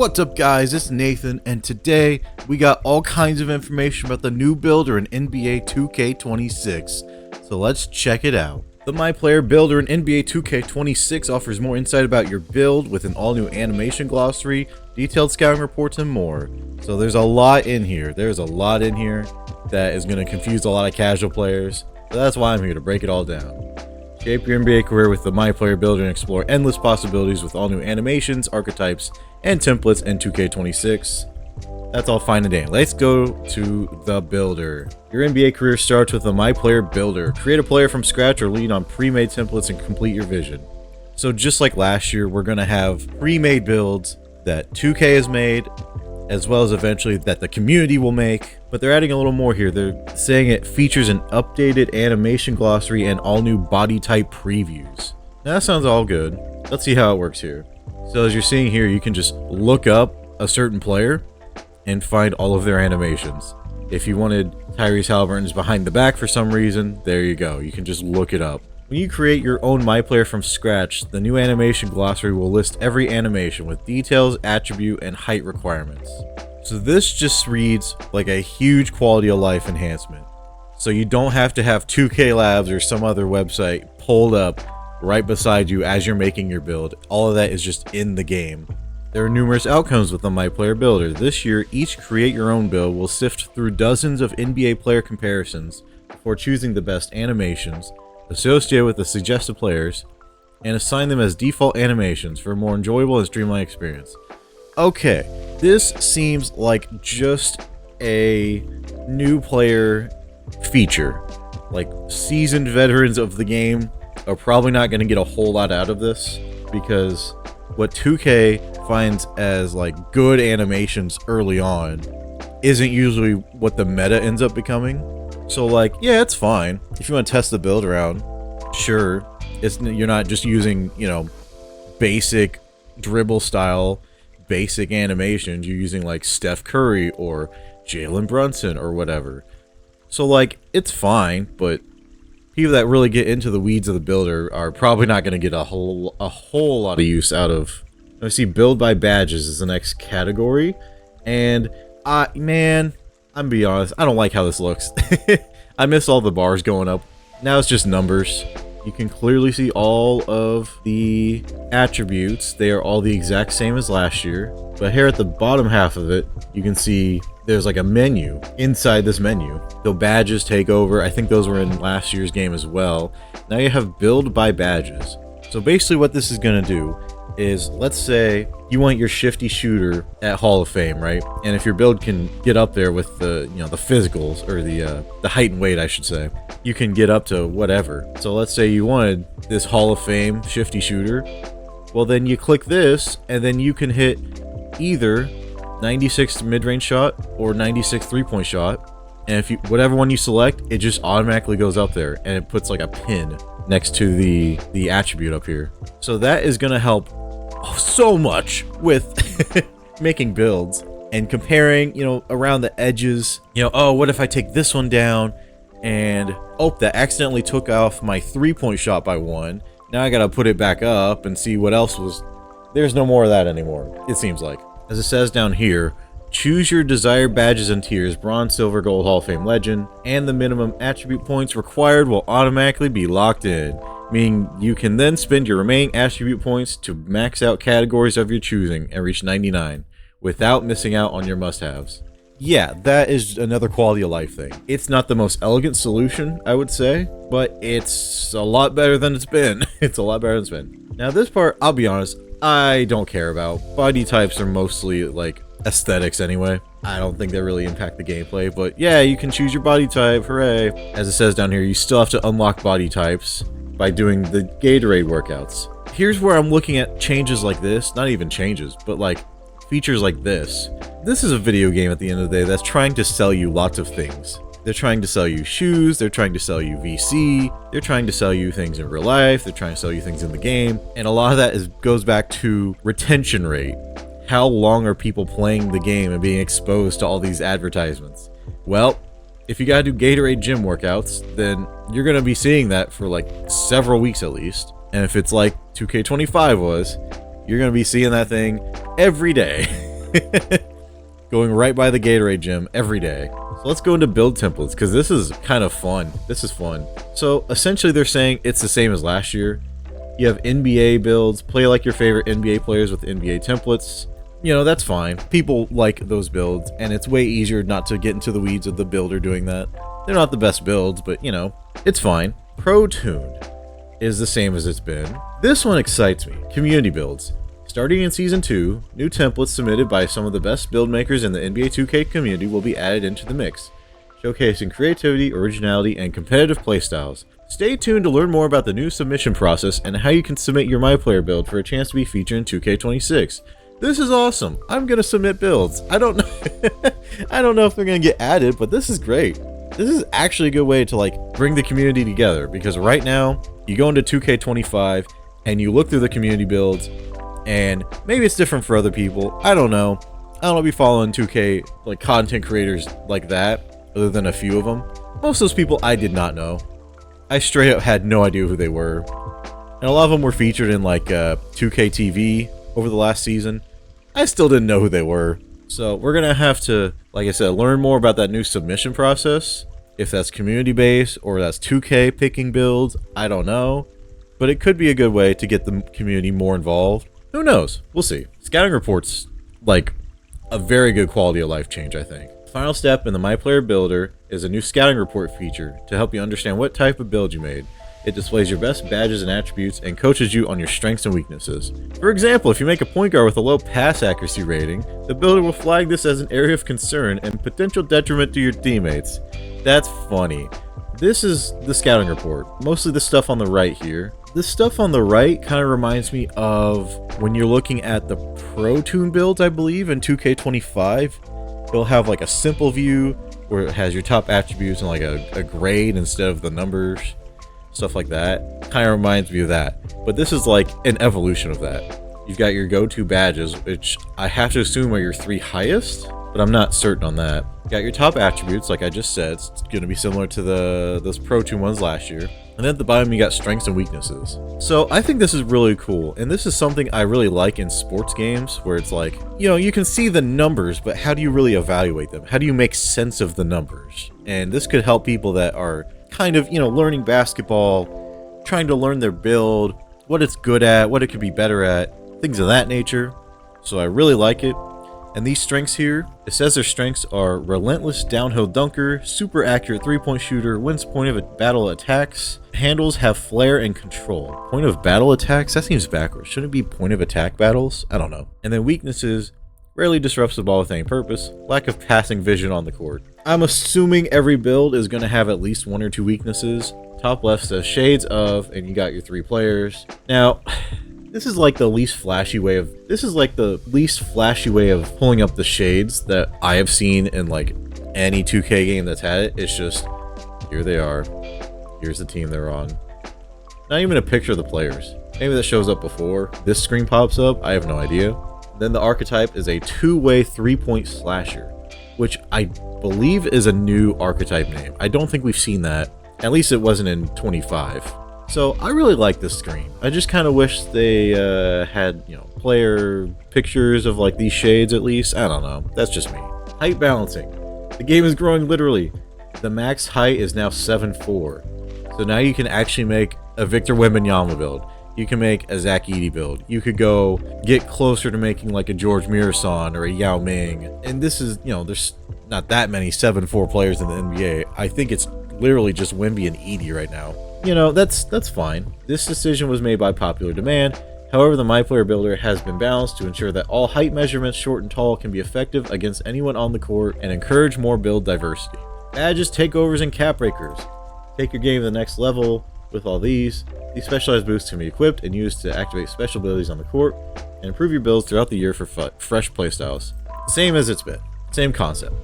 What's up guys, it's Nathan, and today we got all kinds of information about the new builder in NBA 2K26, so let's check it out. The MyPlayer Builder in NBA 2K26 offers more insight about your build with an all-new animation glossary, detailed scouting reports, and more. So there's a lot in here. There's a lot in here that is going to confuse a lot of casual players, so that's why I'm here to break it all down. Shape your NBA career with the MyPlayer Builder and explore endless possibilities with all new animations, archetypes, and templates in 2K26. That's all fine and dandy. Let's go to the builder. Your NBA career starts with the MyPlayer Builder. Create a player from scratch or lean on pre-made templates and complete your vision. So just like last year, we're going to have pre-made builds that 2K has made, as well as eventually that the community will make. But they're adding a little more here. They're saying it features an updated animation glossary and all new body type previews. Now that sounds all good. Let's see how it works here. So as you're seeing here, you can just look up a certain player and find all of their animations. If you wanted Tyrese Halliburton's behind the back for some reason, there you go. You can just look it up. When you create your own MyPlayer from scratch, the new animation glossary will list every animation with details, attribute, and height requirements. So this just reads like a huge quality of life enhancement. So you don't have to have 2K Labs or some other website pulled up right beside you as you're making your build. All of that is just in the game. There are numerous outcomes with the MyPlayer Builder. This year, each create your own build will sift through dozens of NBA player comparisons before choosing the best animations associated with the suggested players and assign them as default animations for a more enjoyable and streamlined experience. Okay, this seems like just a new player feature. Like, seasoned veterans of the game are probably not going to get a whole lot out of this, because what 2K finds as like good animations early on isn't usually what the meta ends up becoming. So like, yeah, it's fine if you want to test the build around. Sure, you're not just using, you know, basic dribble style basic animations. You're using like Steph Curry or Jalen Brunson or whatever. So like, it's fine, but people that really get into the weeds of the builder are probably not going to get a whole lot of use out of. I see build by badges is the next category, and man, I'm be honest, I don't like how this looks. I miss all the bars going up. Now it's just numbers. You can clearly see all of the attributes. They are all the exact same as last year, but here at the bottom half of it, you can see there's like a menu inside this menu. So badges, takeover, I think those were in last year's game as well. Now you have build by badges. So basically what this is going to do is, let's say you want your shifty shooter at Hall of Fame, right? And if your build can get up there with the, you know, the physicals, or the height and weight, I should say, you can get up to whatever. So let's say you wanted this Hall of Fame shifty shooter. Well, then you click this, and then you can hit either 96 mid-range shot or 96 three-point shot, and if you whatever one you select, it just automatically goes up there, and it puts like a pin next to the attribute up here. So that is going to help so much with making builds and comparing, you know, around the edges. You know, oh, what if I take this one down and oh, that accidentally took off my three-point shot by one. Now I gotta put it back up and see what else was. There's no more of that anymore, it seems like. As it says down here, choose your desired badges and tiers: bronze, silver, gold, Hall of Fame, legend, and the minimum attribute points required will automatically be locked in, meaning you can then spend your remaining attribute points to max out categories of your choosing and reach 99 without missing out on your must-haves. Yeah, that is another quality of life thing. It's not the most elegant solution, I would say, but it's a lot better than it's been. It's a lot better than it's been. Now this part, I'll be honest, I don't care about. Body types are mostly like aesthetics anyway. I don't think they really impact the gameplay, but yeah, you can choose your body type, hooray. As it says down here, you still have to unlock body types by doing the Gatorade workouts. Here's where I'm looking at changes like this, not even changes, but like features like this. This is a video game at the end of the day that's trying to sell you lots of things. They're trying to sell you shoes, they're trying to sell you VC, they're trying to sell you things in real life, they're trying to sell you things in the game, and a lot of that goes back to retention rate. How long are people playing the game and being exposed to all these advertisements? Well, if you gotta do Gatorade gym workouts, then you're gonna be seeing that for like several weeks at least. And if it's like 2K25 was, you're gonna be seeing that thing every day. Going right by the Gatorade gym every day. So let's go into build templates, because this is kind of fun. This is fun. So essentially they're saying it's the same as last year. You have NBA builds, play like your favorite NBA players with NBA templates. You know, that's fine. People like those builds, and it's way easier not to get into the weeds of the builder doing that. They're not the best builds, but you know, it's fine. Pro Tuned is the same as it's been. This one excites me. Community builds. Starting in Season 2, new templates submitted by some of the best build makers in the NBA 2K community will be added into the mix, showcasing creativity, originality, and competitive playstyles. Stay tuned to learn more about the new submission process and how you can submit your MyPlayer build for a chance to be featured in 2K26. This is awesome. I'm gonna submit builds. I don't know I don't know if they're gonna get added, but this is great. This is actually a good way to like bring the community together, because right now you go into 2K25 and you look through the community builds, and maybe it's different for other people. I don't know. I don't be following 2K like content creators like that, other than a few of them. Most of those people I did not know. I straight up had no idea who they were. And a lot of them were featured in like 2K TV over the last season. I still didn't know who they were. So we're gonna have to, like I said, learn more about that new submission process. If that's community based or that's 2K picking builds, I don't know. But it could be a good way to get the community more involved. Who knows? We'll see. Scouting reports, like a very good quality of life change, I think. Final step in the MyPlayer Builder is a new scouting report feature to help you understand what type of build you made. It displays your best badges and attributes and coaches you on your strengths and weaknesses. For example, if you make a point guard with a low pass accuracy rating, the builder will flag this as an area of concern and potential detriment to your teammates. That's funny. This is the scouting report. Mostly the stuff on the right here. This stuff on the right kind of reminds me of when you're looking at the Pro Tune builds, I believe, in 2K25. It'll have like a simple view where it has your top attributes and like a grade instead of the numbers. Stuff like that. Kind of reminds me of that. But this is like an evolution of that. You've got your go-to badges, which I have to assume are your 3 highest, but I'm not certain on that. You got your top attributes, like I just said. It's going to be similar to those Pro 2 ones last year. And then at the bottom, you got strengths and weaknesses. So I think this is really cool. And this is something I really like in sports games, where it's like, you know, you can see the numbers, but how do you really evaluate them? How do you make sense of the numbers? And this could help people that are kind of, you know, learning basketball, trying to learn their build, what it's good at, what it could be better at, things of that nature. So I really like it. And these strengths here, it says their strengths are relentless downhill dunker, super accurate 3-point shooter, wins point of battle attacks, handles have flair and control. Point of battle attacks? That seems backwards. Shouldn't it be point of attack battles? I don't know. And then weaknesses, rarely disrupts the ball with any purpose, lack of passing vision on the court. I'm assuming every build is going to have at least 1 or 2 weaknesses. Top left says shades of, and you got your 3 players. Now, this is like the least flashy way of pulling up the shades that I have seen in like any 2K game that's had it. It's just, here they are. Here's the team they're on. Not even a picture of the players. Maybe that shows up before this screen pops up. I have no idea. Then the archetype is a 2-way 3-point slasher, which I believe is a new archetype name. I don't think we've seen that. At least it wasn't in 25. So I really like this screen. I just kind of wish they had, you know, player pictures of like these shades at least. I don't know. That's just me. Height balancing. The game is growing literally. The max height is now 7'4". So now you can actually make a Victor Wembanyama build. You can make a Zach Edey build. You could go get closer to making like a George Mirasan or a Yao Ming. And this is, you know, there's not that many 7'4" players in the NBA. I think it's literally just Wemby and Edey right now. You know, that's fine. This decision was made by popular demand. However, the MyPlayer Builder has been balanced to ensure that all height measurements, short and tall, can be effective against anyone on the court and encourage more build diversity. Badges, takeovers, and cap breakers. Take your game to the next level with all these. These specialized boosts can be equipped and used to activate special abilities on the court and improve your builds throughout the year for fresh playstyles. Same as it's been. Same concept.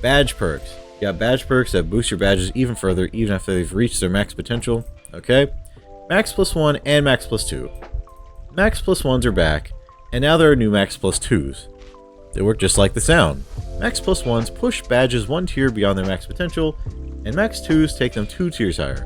Badge perks. You got badge perks that boost your badges even further, even after they've reached their max potential. Okay? Max +1 and Max +2. Max +1s are back, and now there are new Max +2s. They work just like the sound. Max +1s push badges 1 tier beyond their max potential, and Max 2s take them 2 tiers higher.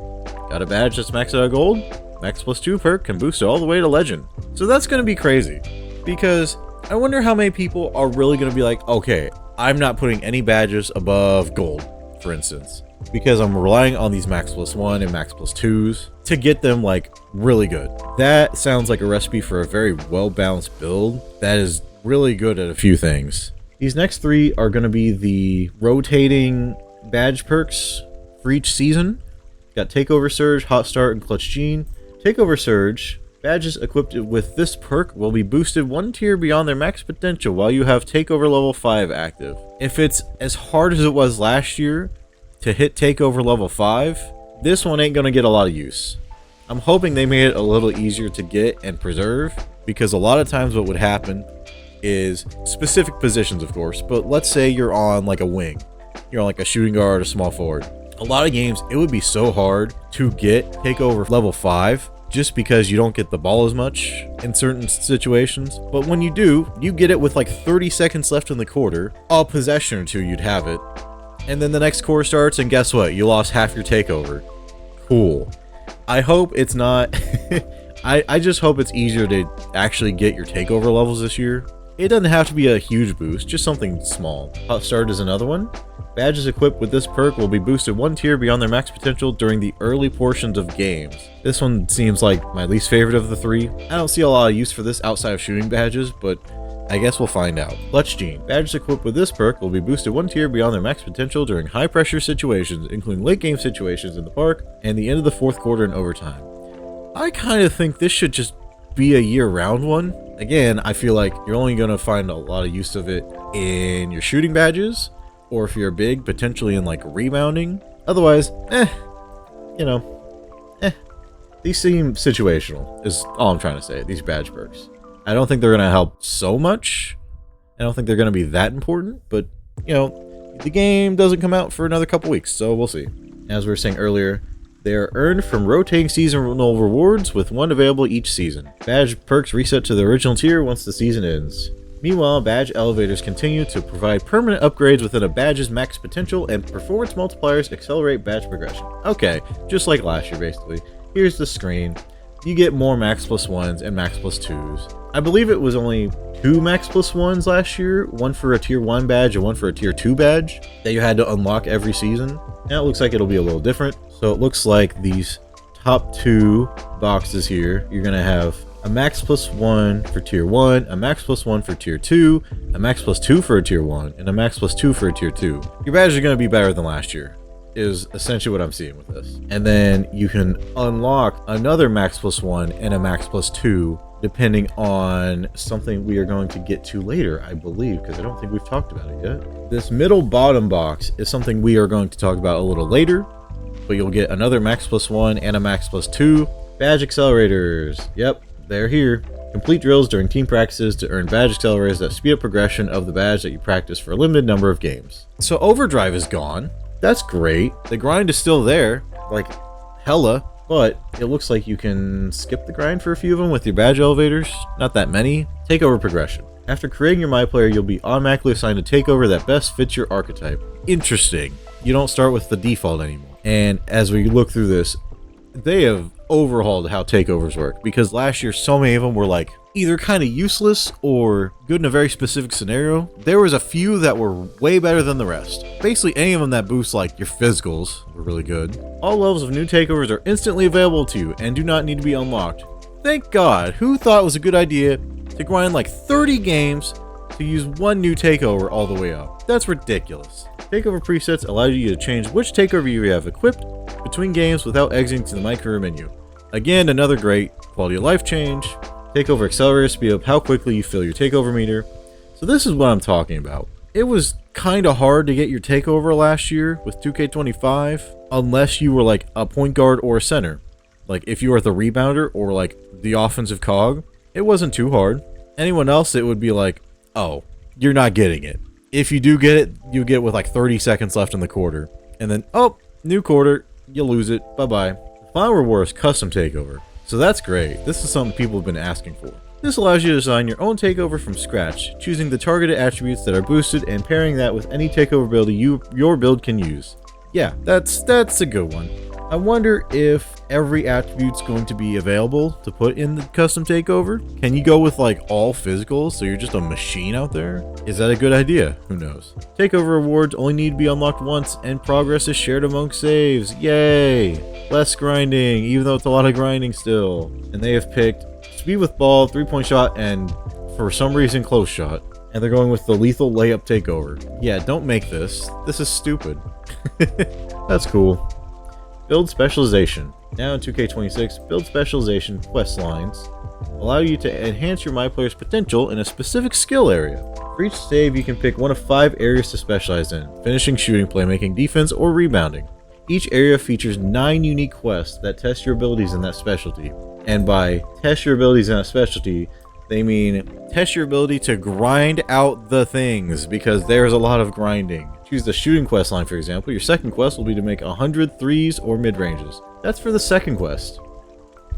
Got a badge that's maxed out at gold? Max +2 perk can boost it all the way to legend. So that's going to be crazy, because I wonder how many people are really going to be like, okay, I'm not putting any badges above gold, for instance, because I'm relying on these max plus 1 and max plus 2s to get them like really good. That sounds like a recipe for a very well-balanced build that is really good at a few things. These next 3 are going to be the rotating badge perks for each season. Got Takeover Surge, Hot Start, and Clutch Gene. Takeover Surge, badges equipped with this perk will be boosted 1 tier beyond their max potential while you have Takeover level 5 active. If it's as hard as it was last year to hit Takeover level 5, this one ain't gonna get a lot of use. I'm hoping they made it a little easier to get and preserve, because a lot of times what would happen is specific positions, of course, but let's say you're on like a wing. You're on like a shooting guard or small forward. A lot of games, it would be so hard to get Takeover level 5 just because you don't get the ball as much in certain situations. But when you do, you get it with like 30 seconds left in the quarter. A possession or 2, you'd have it. And then the next quarter starts, and guess what? You lost half your Takeover. Cool. I hope it's not... I just hope it's easier to actually get your Takeover levels this year. It doesn't have to be a huge boost, just something small. Hot Start is another one. Badges equipped with this perk will be boosted 1 tier beyond their max potential during the early portions of games. This one seems like my least favorite of the 3. I don't see a lot of use for this outside of shooting badges, but I guess we'll find out. Clutch Gene. Badges equipped with this perk will be boosted 1 tier beyond their max potential during high pressure situations, including late game situations in the park and the end of the 4th quarter and overtime. I kind of think this should just be a year-round one. Again, I feel like you're only going to find a lot of use of it in your shooting badges, or if you're big, potentially in like rebounding. Otherwise, these seem situational, is all I'm trying to say, these badge perks. I don't think they're going to help so much. I don't think they're going to be that important, but, the game doesn't come out for another couple weeks, so we'll see. As we were saying earlier, they are earned from rotating seasonal rewards with 1 available each season. Badge perks reset to the original tier once the season ends. Meanwhile, badge elevators continue to provide permanent upgrades within a badge's max potential, and performance multipliers accelerate badge progression. Okay, just like last year basically. Here's the screen. You get more max plus 1s and max plus 2s. I believe it was only 2 max plus 1s last year, 1 for a tier 1 badge and 1 for a tier 2 badge that you had to unlock every season. Now it looks like it'll be a little different. So it looks like these top 2 boxes here, you're gonna have a max plus 1 for tier 1, a max plus 1 for tier 2, a max plus 2 for a tier 1, and a max plus 2 for a tier 2. Your badges are going to be better than last year, is essentially what I'm seeing with this. And then you can unlock another max plus 1 and a max plus 2, depending on something we are going to get to later, I believe, because I don't think we've talked about it yet. This middle bottom box is something we are going to talk about a little later, but you'll get another max plus 1 and a max plus 2. Badge accelerators. Yep. They're here. Complete drills during team practices to earn badge accelerators that speed up progression of the badge that you practice for a limited number of games. So overdrive is gone. That's great. The grind is still there, like hella, but it looks like you can skip the grind for a few of them with your badge elevators. Not that many. Takeover progression. After creating your MyPlayer, you'll be automatically assigned a takeover that best fits your archetype. Interesting. You don't start with the default anymore. And as we look through this, they have overhauled how takeovers work, because last year so many of them were like either kind of useless or good in a very specific scenario. There was a few that were way better than the rest. Basically any of them that boost like your physicals were really good. All levels of new takeovers are instantly available to you and do not need to be unlocked. Thank God. Who thought it was a good idea to grind like 30 games to use 1 new takeover all the way up? That's ridiculous. Takeover presets allow you to change which takeover you have equipped between games without exiting to the MyCareer menu. Again, another great quality of life change. Takeover accelerators speed up how quickly you fill your takeover meter. So this is what I'm talking about. It was kind of hard to get your takeover last year with 2K25 unless you were like a point guard or a center. Like if you were the rebounder or like the offensive cog, it wasn't too hard. Anyone else, it would be like, oh, you're not getting it. If you do get it, you get it with like 30 seconds left in the quarter. And then, oh, new quarter, you lose it. Bye-bye. The final reward is custom takeover. So that's great. This is something people have been asking for. This allows you to design your own takeover from scratch, choosing the targeted attributes that are boosted and pairing that with any takeover ability your build can use. Yeah, that's a good one. I wonder if every attribute's going to be available to put in the custom takeover. Can you go with like all physicals so you're just a machine out there? Is that a good idea? Who knows? Takeover rewards only need to be unlocked once and progress is shared among saves. Yay! Less grinding, even though it's a lot of grinding still. And they have picked speed with ball, 3-point shot, and for some reason close shot. And they're going with the lethal layup takeover. Yeah, don't make this. This is stupid. That's cool. Build specialization. Now in 2K26, build specialization quest lines allow you to enhance your MyPlayer's potential in a specific skill area. For each save, you can pick one of 5 areas to specialize in: finishing, shooting, playmaking, defense, or rebounding. Each area features 9 unique quests that test your abilities in that specialty. And by test your abilities in that specialty, they mean test your ability to grind out the things, because there's a lot of grinding. Choose the shooting quest line, for example. Your second quest will be to make 100 threes or mid-ranges. That's for the second quest.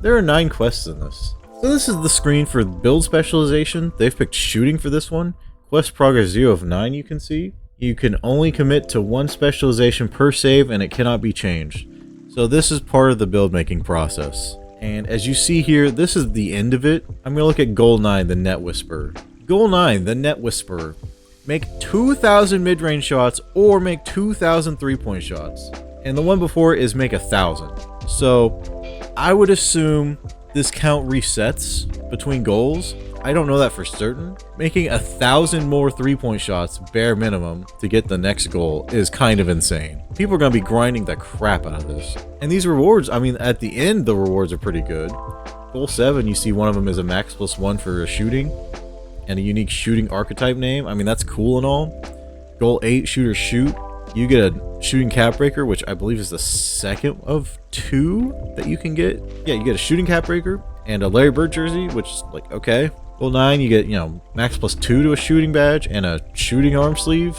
There are 9 quests in this. So this is the screen for build specialization. They've picked shooting for this one. Quest progress 0 of 9, you can see. You can only commit to 1 specialization per save and it cannot be changed. So this is part of the build making process. And as you see here, this is the end of it. I'm going to look at goal 9, the Net Whisperer. Goal 9, the Net Whisperer. Make 2,000 mid-range shots or make 2,000 3-point shots. And the one before is make 1,000. So I would assume this count resets between goals. I don't know that for certain. Making 1,000 more 3-point shots, bare minimum, to get the next goal is kind of insane. People are going to be grinding the crap out of this. And these rewards, I mean, at the end, the rewards are pretty good. Goal 7, you see one of them is a max +1 for shooting and a unique shooting archetype name. I mean, that's cool and all. Goal 8, shooter shoot. You get a shooting cap breaker, which I believe is the second of 2 that you can get. Yeah, you get a shooting cap breaker and a Larry Bird jersey, which is like, okay. Goal 9, you get, you know, max +2 to a shooting badge and a shooting arm sleeve.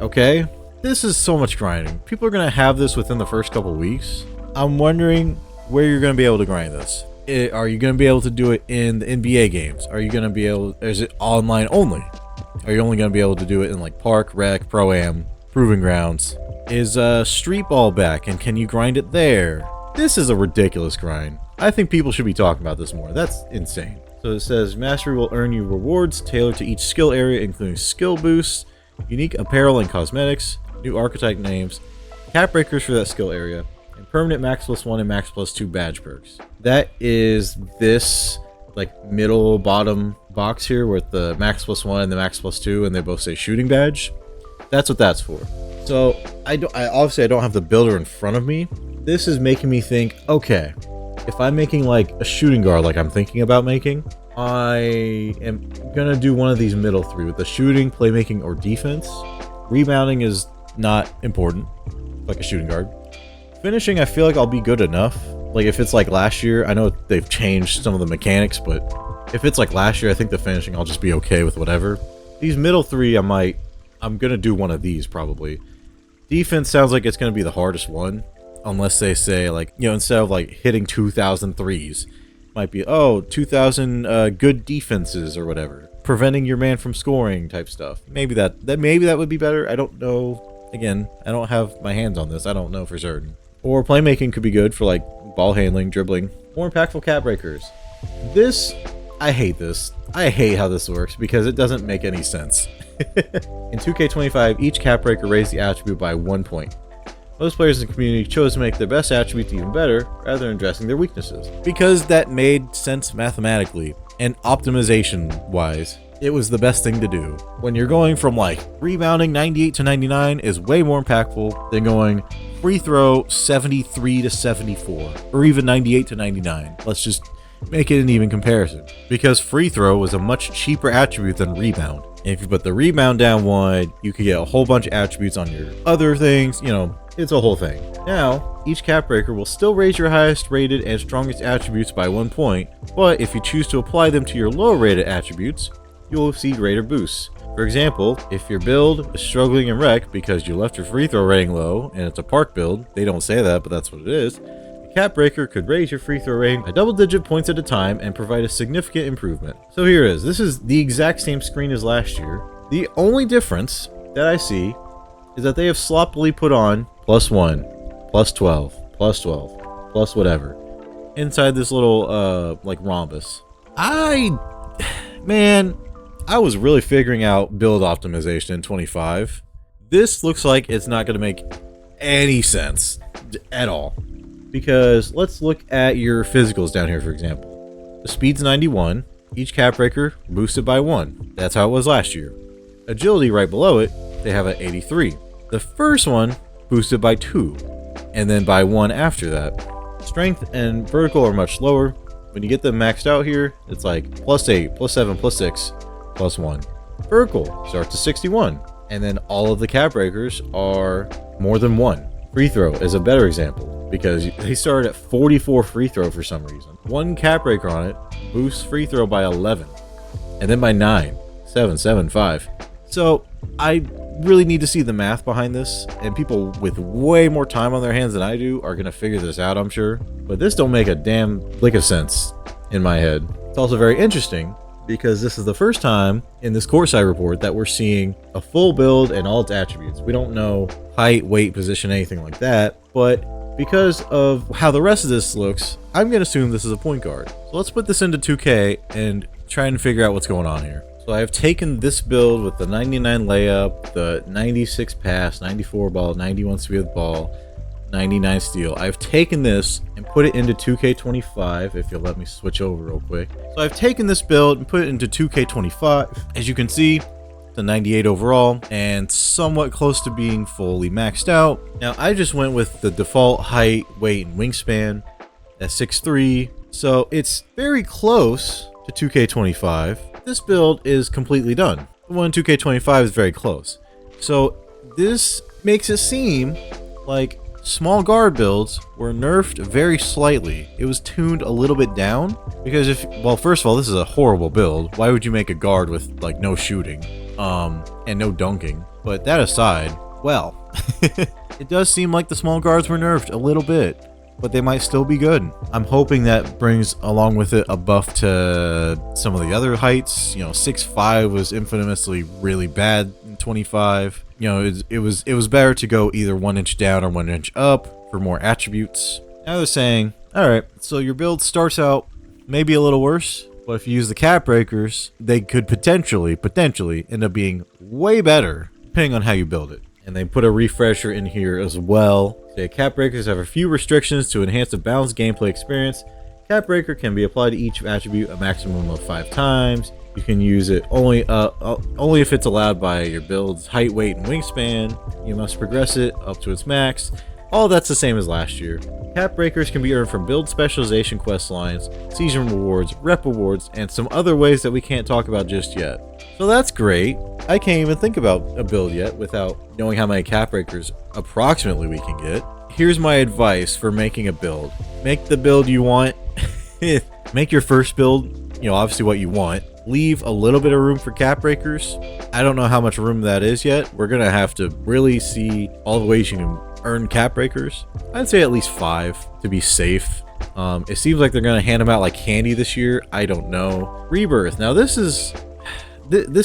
Okay. This is so much grinding. People are going to have this within the first couple weeks. I'm wondering where you're going to be able to grind this. Are you going to be able to do it in the NBA games? Are you going to be able, is it online only? Are you only going to be able to do it in like Park, Rec, Pro-Am, Proving Grounds? Is Street Ball back and can you grind it there? This is a ridiculous grind. I think people should be talking about this more. That's insane. So it says mastery will earn you rewards tailored to each skill area, including skill boosts, unique apparel and cosmetics, new archetype names, cap breakers for that skill area, and permanent max +1 and max +2 badge perks. That is this like middle bottom box here with the max +1 and the max +2, and they both say shooting badge. That's what that's for. So I obviously I don't have the builder in front of me. This is making me think, okay, if I'm making like a shooting guard like I'm thinking about making, I am gonna do one of these middle 3 with the shooting, playmaking, or defense. Rebounding is not important, like a shooting guard. Finishing, I feel like I'll be good enough. Like if it's like last year, I know they've changed some of the mechanics, but if it's like last year, I think the finishing I'll just be okay with whatever. These middle 3, I'm gonna do one of these probably. Defense sounds like it's gonna be the hardest one. Unless they say, like, you know, instead of like hitting 2,000 threes, might be, oh, 2,000 good defenses or whatever, preventing your man from scoring type stuff. Maybe that would be better. I don't know. Again, I don't have my hands on this. I don't know for certain. Or playmaking could be good for like ball handling, dribbling. More impactful cap breakers. This, I hate this. I hate how this works because it doesn't make any sense. In 2K25, each cap breaker raised the attribute by 1 point. Most players in the community chose to make their best attributes even better, rather than addressing their weaknesses. Because that made sense mathematically, and optimization-wise, it was the best thing to do. When you're going from like, rebounding 98 to 99 is way more impactful than going free throw 73 to 74, or even 98 to 99. Let's just make it an even comparison. Because free throw was a much cheaper attribute than rebound. And if you put the rebound down 1, you could get a whole bunch of attributes on your other things, you know, it's a whole thing. Now, each cap breaker will still raise your highest rated and strongest attributes by 1 point, but if you choose to apply them to your lower rated attributes, you will see greater boosts. For example, if your build is struggling in Rec because you left your free throw rating low and it's a park build, they don't say that, but that's what it is, the cap breaker could raise your free throw rating by double-digit points at a time and provide a significant improvement. So here it is. This is the exact same screen as last year. The only difference that I see is that they have sloppily put on +1, +12, plus 12, plus whatever. Inside this little, like, rhombus. Man, I was really figuring out build optimization in 25. This looks like it's not going to make any sense at all. Because let's look at your physicals down here, for example. The speed's 91. Each cap breaker boosted by 1. That's how it was last year. Agility right below it, they have an 83. The first one boosted by 2. And then by 1 after that. Strength and vertical are much lower. When you get them maxed out here, it's like plus 8, plus 7, plus 6, plus 1. Vertical starts to 61. And then all of the cap breakers are more than 1. Free throw is a better example because they started at 44 free throw for some reason. 1 cap breaker on it boosts free throw by 11. And then by 9, 7, 7, 5. So I really need to see the math behind this, and people with way more time on their hands than I do are going to figure this out, I'm sure. But this don't make a damn lick of sense in my head. It's also very interesting because this is the first time in this courtside report that we're seeing a full build and all its attributes. We don't know height, weight, position, anything like that, but because of how the rest of this looks, I'm going to assume this is a point guard. So let's put this into 2K and try and figure out what's going on here. So I have taken this build with the 99 layup, the 96 pass, 94 ball, 91 speed with ball, 99 steal. I've taken this and put it into 2K25, if you'll let me switch over real quick. So I've taken this build and put it into 2K25. As you can see, the 98 overall and somewhat close to being fully maxed out. Now I just went with the default height, weight, and wingspan at 6'3", so it's very close to 2K25. This build is completely done. The one in 2K25 is very close. So this makes it seem like small guard builds were nerfed very slightly. It was tuned a little bit down because well, first of all, this is a horrible build. Why would you make a guard with like no shooting and no dunking? But that aside, well, it does seem like the small guards were nerfed a little bit, but they might still be good. I'm hoping that brings along with it a buff to some of the other heights. You know, 6'5" was infamously really bad in 25. You know, it was better to go either 1 inch down or 1 inch up for more attributes. Now they're saying, all right, so your build starts out maybe a little worse, but if you use the cap breakers, they could potentially end up being way better depending on how you build it. And they put a refresher in here as well. Say cap breakers have a few restrictions to enhance a balanced gameplay experience. Cap breaker can be applied to each attribute a maximum of 5 times. You can use it only if it's allowed by your build's height, weight, and wingspan. You must progress it up to its max. All that's the same as last year. Cap breakers can be earned from build specialization quest lines, season rewards, rep awards, and some other ways that we can't talk about just yet. So that's great. I can't even think about a build yet without knowing how many cap breakers approximately we can get. Here's my advice for making a build. Make the build you want. Make your first build, you know, obviously what you want. Leave a little bit of room for cap breakers. I don't know how much room that is yet. We're gonna have to really see all the ways you can earn cap breakers. I'd say at least 5 to be safe. It seems like they're gonna hand them out like candy this year. I don't know. Rebirth. Now this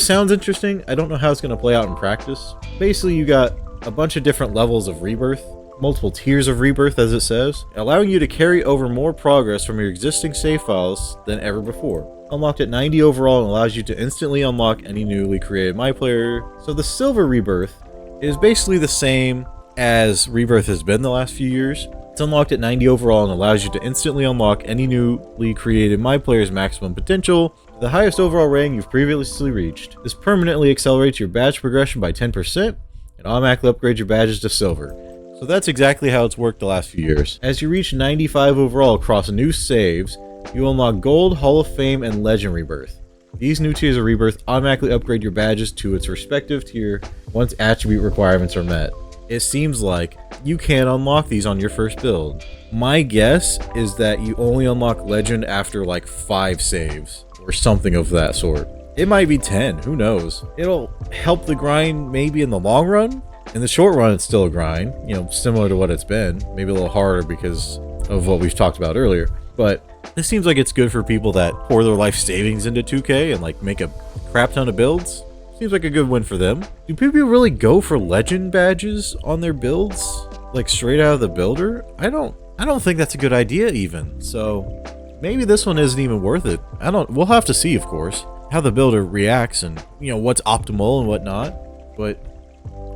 sounds interesting. I don't know how it's gonna play out in practice. Basically, you got a bunch of different levels of rebirth, multiple tiers of rebirth as it says, allowing you to carry over more progress from your existing save files than ever before. Unlocked at 90 overall and allows you to instantly unlock any newly created MyPlayer. So the silver rebirth is basically the same as rebirth has been the last few years. It's unlocked at 90 overall and allows you to instantly unlock any newly created MyPlayer's maximum potential to the highest overall rating you've previously reached. This permanently accelerates your badge progression by 10% and automatically upgrades your badges to silver. So that's exactly how it's worked the last few years. As you reach 95 overall across new saves, you unlock Gold, Hall of Fame, and Legend Rebirth. These new tiers of Rebirth automatically upgrade your badges to its respective tier once attribute requirements are met. It seems like you can unlock these on your first build. My guess is that you only unlock Legend after like 5 saves, or something of that sort. It might be 10, who knows? It'll help the grind maybe in the long run. In the short run, it's still a grind, you know, similar to what it's been. Maybe a little harder because of what we've talked about earlier. But this seems like it's good for people that pour their life savings into 2K and like make a crap ton of builds. Seems like a good win for them. Do people really go for legend badges on their builds? like straight out of the builder, I don't think that's a good idea even. So maybe this one isn't even worth it. We'll have to see, of course, how the builder reacts and, you know, what's optimal and whatnot. But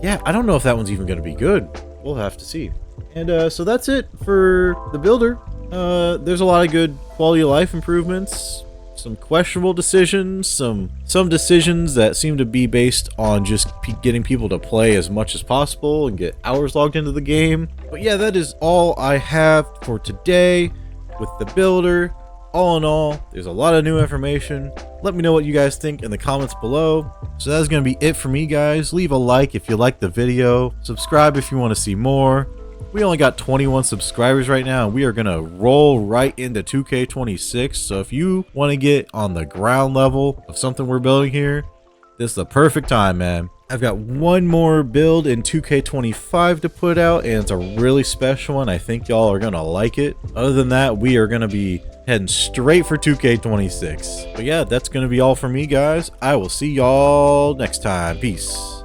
yeah, I don't know if that one's even going to be good. We'll have to see. And so that's it for the builder. There's a lot of good quality of life improvements, some questionable decisions, some decisions that seem to be based on just getting people to play as much as possible and get hours logged into the game. But yeah, that is all I have for today with the builder. All in all, there's a lot of new information. Let me know what you guys think in the comments below. So that's going to be it for me, guys. Leave a like if you liked the video. Subscribe if you want to see more. We only got 21 subscribers right now, and we are going to roll right into 2K26. So if you want to get on the ground level of something we're building here, this is the perfect time, man. I've got one more build in 2K25 to put out, and it's a really special one. I think y'all are going to like it. Other than that, we are going to be heading straight for 2K26. But yeah, that's going to be all for me, guys. I will see y'all next time. Peace.